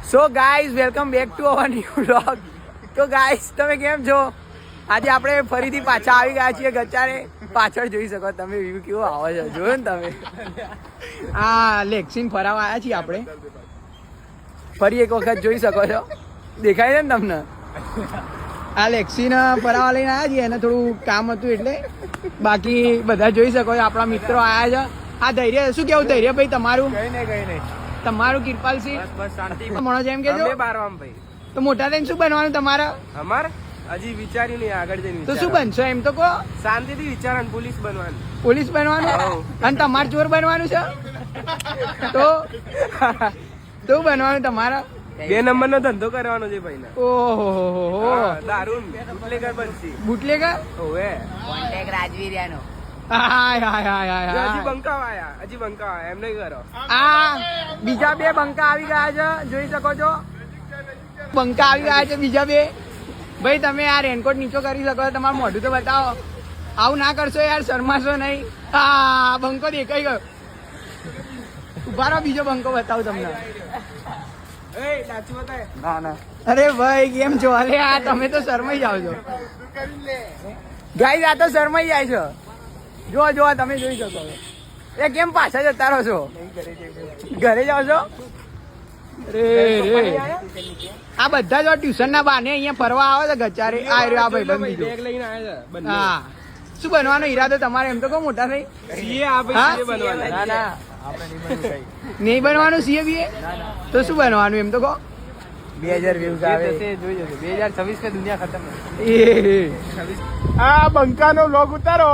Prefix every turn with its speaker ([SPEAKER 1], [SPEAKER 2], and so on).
[SPEAKER 1] So guys welcome back to our new vlog. તો guys તમે કેમ છો? આજે આપણે ફરીથી પાછા આવી ગયા છીએ ગચારે. પાછળ જોઈ શકો તમે વ્યૂ કેવો આવે છે, જોયો ને તમે. આ લેક્સીન ફરાવા આવ્યા છીએ આપણે. ફરી એક વખત જોઈ શકો છો, દેખાય છે ને તમને? આ લેક્સીન ફરાવા લઈને આવ્યા છીએ, એને થોડું કામ હતું એટલે. બાકી બધા જોઈ શકો છો, આપણા મિત્રો આવ્યા છે. આ ધૈર્ય શું કેવું ધૈર્ય ભાઈ તમારું?
[SPEAKER 2] કઈ નહીં
[SPEAKER 1] તમારું કિરપાલસિંહ
[SPEAKER 2] બસ શાંતિ.
[SPEAKER 1] મનોજ એમ કેજો.
[SPEAKER 2] ભાઈ
[SPEAKER 1] તો મોટા થઈને શું બનવાનું તમારે?
[SPEAKER 2] અમાર હજી વિચાર્યું નહીં, આગળ જઈને
[SPEAKER 1] તો શું બનશો એમ તો કહો.
[SPEAKER 2] શાંતિથી વિચારવાનું, પોલીસ બનવાનું.
[SPEAKER 1] પોલીસ બનવાનું અને તમારે ચોર બનવાનું છે તો શું બનવાનું તમારે?
[SPEAKER 2] 2 નંબરનો ધંધો કરવાનો છે ભાઈ.
[SPEAKER 1] ઓહો
[SPEAKER 2] દારૂ બુટલેગર બનશી.
[SPEAKER 1] બુટલેગર
[SPEAKER 2] ઓવે
[SPEAKER 3] કોન્ટેક્ટ રાજવીરિયાનો.
[SPEAKER 2] હજી બંકાવ આયા એમ નહીં કરો.
[SPEAKER 1] આ બીજા 2 બંકા આવી ગયા છે, જોઈ શકો છો. બંકા આવી ગયા છે બીજા 2. ભાઈ તમે આ રેનકોટ નીચો કરી શકો છો, તમારું મોઢું તો બતાવો. આવું ના કરશો યાર, શરમાશો નહીં. હા બંકો દેખાઈ ગયો. ઉભા રહો, બીજો બંકો બતાવું તમને. ના અરે ભાઈ કેમ છો? અરે આ તમે તો શરમાઈ જાવ છો ગાઈસ, આ તો શરમાઈ જાય છે. જો તમે જોઈ શકો છો. એ કેમ પાછા જતા રહો છો? ઘરે જાઓ છો? રે આ બધા જો ટ્યુશન ના બાને અહીંયા ફરવા આવે છે ગચારે. આ રહ્યો આ ભાઈ બંધ
[SPEAKER 2] બેગ લઈને આવ્યા છે.
[SPEAKER 1] હા શું બનવાનો ઈરાદો તમારે? એમ તો કહો મોટા થઈ.
[SPEAKER 2] સીએ આ ભાઈ સીએ બનવાના.
[SPEAKER 1] ના નહીં બનવાનું સીએ બીએ તો શું બનવાનું એમ તો કહો? 2000 વ્યૂઝ આવે.
[SPEAKER 2] જોઈ જશે 2026 में दुनिया खत्म है.
[SPEAKER 1] એ
[SPEAKER 2] આ બંકાનો વ્લોગ ઉતારો.